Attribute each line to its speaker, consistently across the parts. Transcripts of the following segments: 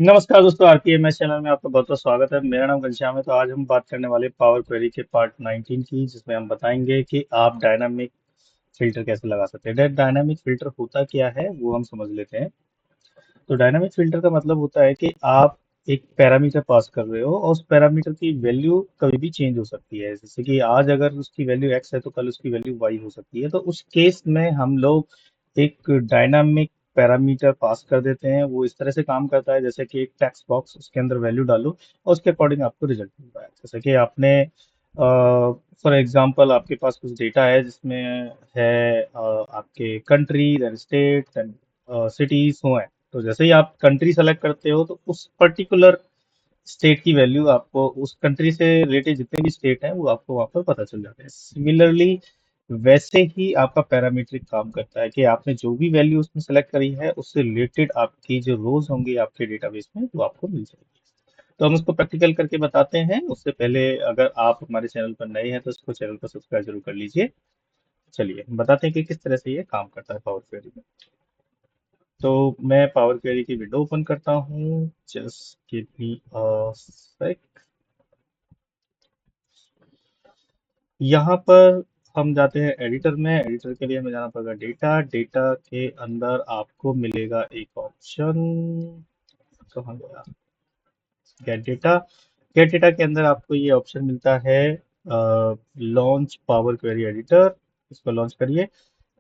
Speaker 1: नमस्कार दोस्तों, आरपीएमएस चैनल में आपका बहुत बहुत स्वागत है। मेरा नाम घनश्याम है। तो आज हम बात करने वाले पावर क्वेरी के पार्ट 19 की, जिसमें हम बताएंगे कि आप डायनामिक फिल्टर कैसे लगा सकते हैं। डायनामिक फिल्टर होता क्या है वो हम समझ लेते हैं। तो डायनामिक फिल्टर का मतलब होता है कि आप एक पैरामीटर पास कर रहे हो और उस पैरामीटर की वैल्यू कभी भी चेंज हो सकती है। जैसे कि आज अगर उसकी वैल्यू एक्स है तो कल उसकी वैल्यू वाई हो सकती है। तो उस केस में हम लोग एक डायनामिक पैरामीटर पास कर देते हैं। वो इस तरह से काम करता है जैसे कि एक टेक्स्ट बॉक्स, उसके अंदर वैल्यू डालो और उसके अकॉर्डिंग आपको रिजल्ट मिलता है। जैसे कि आपने फॉर एग्जांपल आपके पास कुछ डेटा है जिसमें है आपके country, then state, then cities हो हैं। तो जैसे ही आप कंट्री सेलेक्ट करते हो तो उस पर्टिकुलर स्टेट की वैल्यू आपको, उस कंट्री से रिलेटेड जितने भी स्टेट हैं वो आपको वहाँ पर पता चल जाते हैं। सिमिलरली वैसे ही आपका पैरामीट्रिक काम करता है कि आपने जो भी वैल्यू उसमें सेलेक्ट करी है उससे रिलेटेड आपकी जो रोज होंगी आपके डेटाबेस में वो आपको मिल जाएगी। तो हम उसको प्रैक्टिकल करके बताते हैं। उससे पहले अगर आप हमारे चैनल पर नए हैं तो इसको चैनल को सब्सक्राइब जरूर कर लीजिए। चलिए हम बताते हैं कि किस तरह से ये काम करता है पावर क्वेरी में। तो मैं पावर क्वेरी की विंडो ओपन करता हूँ। जस्ट गिव मी अ सेक। यहाँ पर हम जाते हैं एडिटर में। एडिटर के लिए हमें जाना पड़ेगा डेटा। डेटा के अंदर आपको मिलेगा एक ऑप्शन। कहाँ गया? Gate data. गेट डेटा के अंदर आपको ये ऑप्शन मिलता है लॉन्च पावर क्वेरी एडिटर। इसको लॉन्च करिए।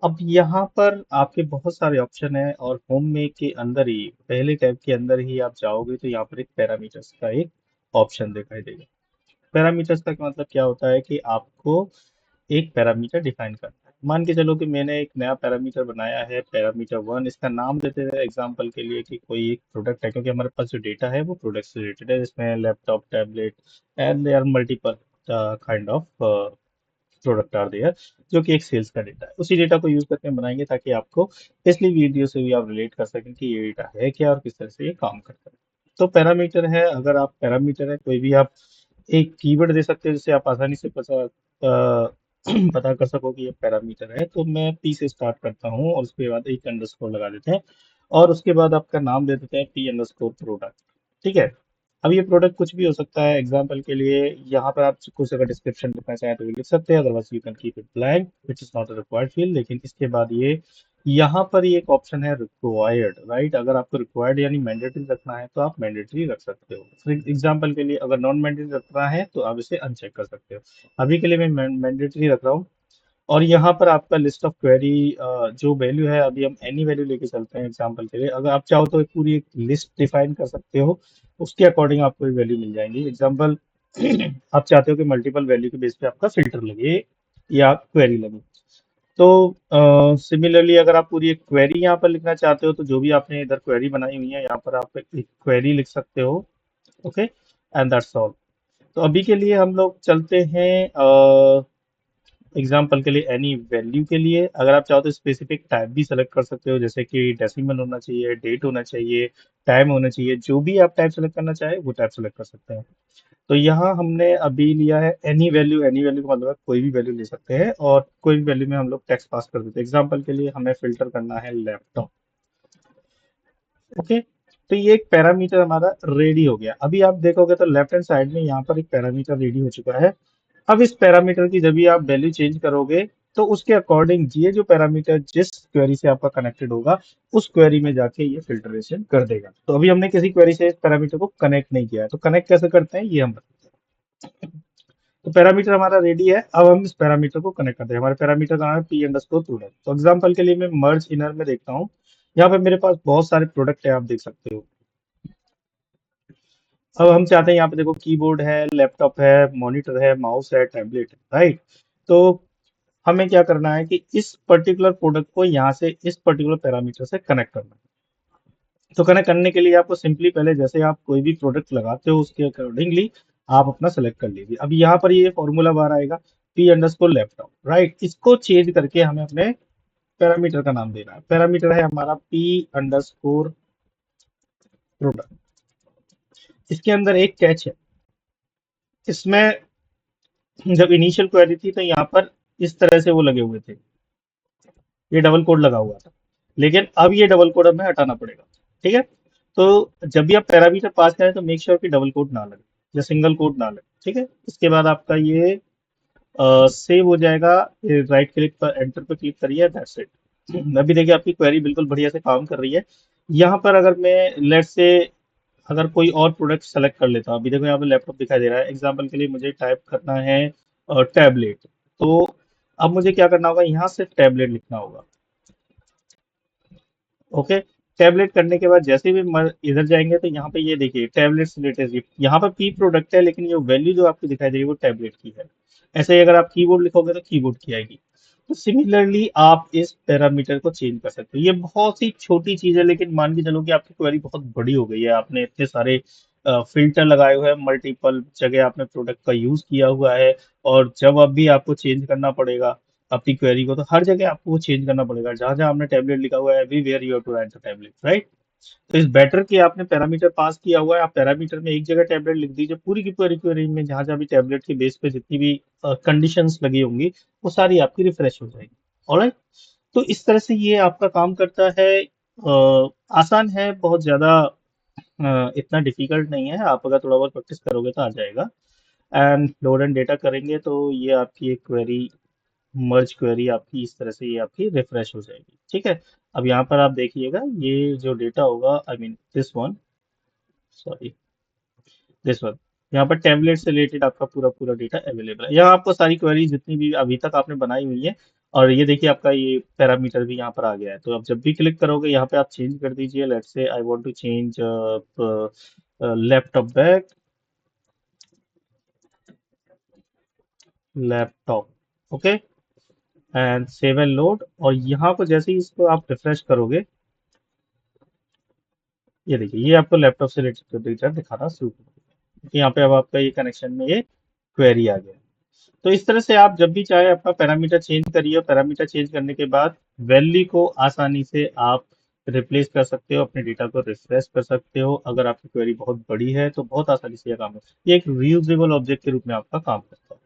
Speaker 1: अब यहाँ पर आपके बहुत सारे ऑप्शन हैं और होम में के अंदर ही पहले टैब के अंदर ही आप जाओगे तो यहाँ पर एक पैरामीटर्स का एक ऑप्शन दिखाई देगा। पैरामीटर्स का मतलब क्या होता है कि आपको एक पैरामीटर डिफाइन करना है। मान के चलो कि मैंने एक नया पैरामीटर बनाया है, पैरामीटर वन। इसका नाम देते हैं एग्जांपल के लिए कि कोई एक प्रोडक्ट है, क्योंकि हमारे पास जो डेटा है वो प्रोडक्ट से रिलेटेड है, जिसमें laptop, tablet and there multiple kind of product are there, जो कि एक सेल्स का डेटा है। उसी डेटा को यूज करके हम बनाएंगे ताकि आपको पिछली वीडियो से भी आप रिलेट कर सकें कि ये डेटा है क्या और किस तरह से ये काम करता है। तो पैरामीटर है, अगर आप पैरामीटर है कोई भी आप एक कीवर्ड दे सकते हैं जिससे आप आसानी से पता कर सको कि ये पैरामीटर है। तो मैं पी से स्टार्ट करता हूँ और उसके बाद एक अंडरस्कोर लगा देते हैं और उसके बाद आपका नाम दे देते हैं पी अंडरस्कोर प्रोडक्ट। ठीक है। अब ये प्रोडक्ट कुछ भी हो सकता है। एग्जाम्पल के लिए यहाँ पर आप कुछ अगर डिस्क्रिप्शन लिखना चाहें तो भी लिख सकते हैं, otherwise you can keep it blank which is not required field. लेकिन इसके बाद ये यहाँ पर ये एक ऑप्शन है रिक्वायर्ड, राइट। अगर आपको रिक्वायर्ड यानी मैंडेटरी रखना है तो आप मैंडेटरी रख सकते हो। फॉर एग्जाम्पल के लिए अगर नॉन मैंडेटरी रखना है तो आप इसे अनचेक कर सकते हो। अभी के लिए मैं मैंडेटरी रख रहा हूँ। और यहाँ पर आपका लिस्ट ऑफ क्वेरी जो वैल्यू है, अभी हम एनी वैल्यू लेके चलते हैं एग्जांपल के लिए। अगर आप चाहो तो एक पूरी एक लिस्ट डिफाइन कर सकते हो, उसके अकॉर्डिंग आपको वैल्यू मिल जाएंगी। एग्जांपल आप चाहते हो कि मल्टीपल वैल्यू के बेस पे आपका फिल्टर लगे या क्वेरी लगे। तो सिमिलरली अगर आप पूरी एक क्वेरी यहाँ पर लिखना चाहते हो तो जो भी आपने इधर क्वेरी बनाई हुई है यहाँ पर आप एक क्वेरी लिख सकते हो। Okay, and that's all. तो अभी के लिए हम लोग चलते हैं एग्जाम्पल के लिए एनी वैल्यू के लिए। अगर आप चाहो तो स्पेसिफिक टाइप भी सेलेक्ट कर सकते हो, जैसे कि डेसिमल होना चाहिए, डेट होना चाहिए, टाइम होना चाहिए। जो भी आप टाइप सेलेक्ट करना चाहे वो टाइप सेलेक्ट कर सकते हैं। तो यहाँ हमने अभी लिया है एनी वैल्यू। एनी वैल्यू का मतलब है कोई भी वैल्यू ले सकते हैं और कोई भी वैल्यू में हम लोग टेक्स्ट पास कर देते हैं। एग्जाम्पल के लिए हमें फिल्टर करना है लैपटॉप। ओके। तो ये एक पैरामीटर हमारा रेडी हो गया। अभी आप देखोगे तो लेफ्ट हैंड साइड में यहाँ पर एक पैरामीटर रेडी हो चुका है। अब इस पैरामीटर की जब भी आप वैल्यू चेंज करोगे तो उसके अकॉर्डिंग ये जो पैरामीटर जिस क्वेरी से आपका कनेक्टेड होगा उस क्वेरी में जाके ये फिल्ट्रेशन कर देगा। तो अभी हमने किसी क्वेरी से इस पैरामीटर को कनेक्ट नहीं किया है, तो कनेक्ट कैसे करते हैं ये हम बताते हैं। तो पैरामीटर हमारा रेडी है। अब हम इस पैरामीटर को कनेक्ट करते हैं। हमारे पैरामीटर का नाम है पी अंडरस्कोर प्रोडक्ट। तो एग्जाम्पल के लिए मैं मर्ज इनर में देखता हूँ। यहाँ पे मेरे पास बहुत सारे प्रोडक्ट है, आप देख सकते हो। अब हम चाहते हैं यहाँ पे देखो कीबोर्ड है, लैपटॉप है, मॉनिटर है, माउस है, टैबलेट है, राइट। तो हमें क्या करना है कि इस पर्टिकुलर प्रोडक्ट को यहाँ से इस पर्टिकुलर पैरामीटर से कनेक्ट करना है। तो कनेक्ट करने के लिए आपको सिंपली पहले जैसे आप कोई भी प्रोडक्ट लगाते हो उसके अकॉर्डिंगली आप अपना सेलेक्ट कर लीजिए। अब यहाँ पर ये फॉर्मूला बार आएगा पी अंडरस्कोर लैपटॉप, राइट। इसको चेंज करके हमें अपने पैरामीटर का नाम देना है। पैरामीटर है हमारा पी अंडरस्कोर प्रोडक्ट। इसके अंदर एक कैच है। इसमें जब इनिशियल क्वेरी थी तो यहाँ पर इस तरह से वो लगे हुए थे, ये डबल कोड लगा हुआ था। लेकिन अब ये डबल कोड हमें हटाना पड़ेगा। ठीक है। तो जब भी आप पैरामीटर पास करें तो मेक श्योर कि डबल कोट ना लगे या सिंगल कोट ना लगे। ठीक है, इसके बाद आपका ये सेव हो जाएगा। राइट क्लिक पर एंटर पे क्लिक करिए, दैट्स इट। अभी देखिए आपकी क्वेरी बिल्कुल बढ़िया से काम कर रही है। यहाँ पर अगर मैं लेट से अगर कोई और प्रोडक्ट सेलेक्ट कर लेता हूँ, अभी देखो यहाँ पे लैपटॉप दिखाई दे रहा है, एग्जाम्पल के लिए मुझे टाइप करना है टैबलेट। तो अब मुझे क्या करना होगा, यहाँ से टैबलेट लिखना होगा। ओके, टैबलेट करने के बाद जैसे भी इधर जाएंगे तो यहाँ पे ये देखिए टैबलेट से रिलेटेड यहाँ पर पी प्रोडक्ट है, लेकिन ये वैल्यू जो आपको दिखाई दे रही है वो टैबलेट की है। ऐसे ही अगर आप कीबोर्ड लिखोगे तो कीबोर्ड की आएगी। तो सिमिलरली आप इस पैरामीटर को चेंज कर सकते हो। ये बहुत ही छोटी चीज है, लेकिन मान के चलो कि आपकी क्वेरी बहुत बड़ी हो गई है, आपने इतने सारे फिल्टर लगाए हुए हैं, मल्टीपल जगह आपने प्रोडक्ट का यूज किया हुआ है, और जब अब भी आपको चेंज करना पड़ेगा अपनी क्वेरी को, तो हर जगह आपको वो चेंज करना पड़ेगा। जहां जहां आपने टैबलेट लिखा हुआ है, everywhere you have to write the tablet, right. तो इस बेटर कि आपने पैरामीटर पास किया हुआ है, आप पैरामीटर में एक जगह टैबलेट लिख दीजिए, पूरी की पूरी क्वेरी में जहां जहां भी टैबलेट के बेस पे जितनी भी कंडीशंस लगी होंगी वो सारी आपकी रिफ्रेश हो जाएगी। ऑलराइट, तो इस तरह से ये आपका काम करता है। आसान है, बहुत ज्यादा इतना डिफिकल्ट नहीं है। आप अगर थोड़ा बहुत प्रैक्टिस करोगे तो आ जाएगा। एंड लोड एंड डेटा करेंगे तो ये आपकी एक क्वेरी, मर्ज क्वेरी आपकी इस तरह से ये आपकी रिफ्रेश हो जाएगी। ठीक है, अब यहाँ पर आप देखिएगा ये जो डेटा होगा, I mean this one, sorry this one, यहाँ पर टेम्पलेट से रिलेटेड आपका पूरा पूरा डेटा अवेलेबल है। यहाँ आपको सारी क्वेरी जितनी भी अभी तक आपने बनाई हुई है, और ये देखिए आपका ये पैरामीटर भी यहाँ पर आ गया है। तो आप जब भी क्लिक करोगे यहाँ पे आप चेंज कर दीजिए, let's say I want to change laptop bag, laptop, okay, and save and load. और यहाँ को जैसे ही इसको आप रिफ्रेश करोगे, ये देखिए ये आपको लैपटॉप से रिलेटेड डेटा दिखाना शुरू कर देगा। यहाँ पे अब आपका ये कनेक्शन में ये क्वेरी आ गया। तो इस तरह से आप जब भी चाहे अपना पैरामीटर चेंज करिए, और पैरामीटर चेंज करने के बाद वैल्यू को आसानी से आप रिप्लेस कर सकते हो, अपने डेटा को रिफ्रेश कर सकते हो। अगर आपकी क्वेरी बहुत बड़ी है तो बहुत आसानी से यह काम है। ये एक रीयूजेबल ऑब्जेक्ट के रूप में आपका काम करता है।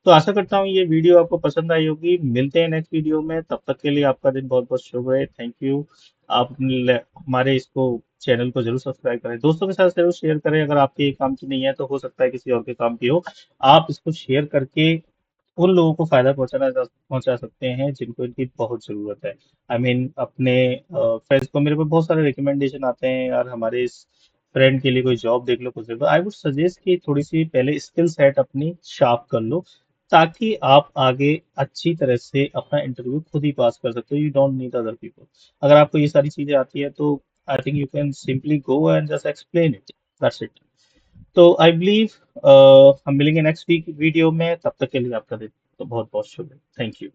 Speaker 1: तो आशा करता हूँ ये वीडियो आपको पसंद आई होगी। मिलते हैं नेक्स्ट वीडियो में, तब तक के लिए आपका दिन बहुत बहुत शुभ रहे। Thank you. आप हमारे इसको चैनल को जरूर सब्सक्राइब करें, दोस्तों के साथ जरूर शेयर करें। अगर आपके काम की नहीं है तो हो सकता है किसी और के काम की हो। आप इसको शेयर करके उन लोगों को फायदा पहुंचा सकते हैं जिनको इनकी बहुत जरूरत है। आई मीन अपने फ्रेंड्स को, मेरे को बहुत सारे रिकमेंडेशन आते हैं यार, हमारे इस फ्रेंड के लिए कोई जॉब देख लो, कुछ देख लो। आई वुड सजेस्ट कि थोड़ी सी पहले स्किल सेट अपनी शार्प कर लो, ताकि आप आगे अच्छी तरह से अपना इंटरव्यू खुद ही पास कर सकते हो। You don't need other people. अगर आपको ये सारी चीजें आती है तो I think you can simply go and just explain it, that's it. तो आई बिलीव हम मिलेंगे नेक्स्ट वीक वीडियो में, तब तक के लिए आपका दिन तो बहुत बहुत शुभ है। Thank you.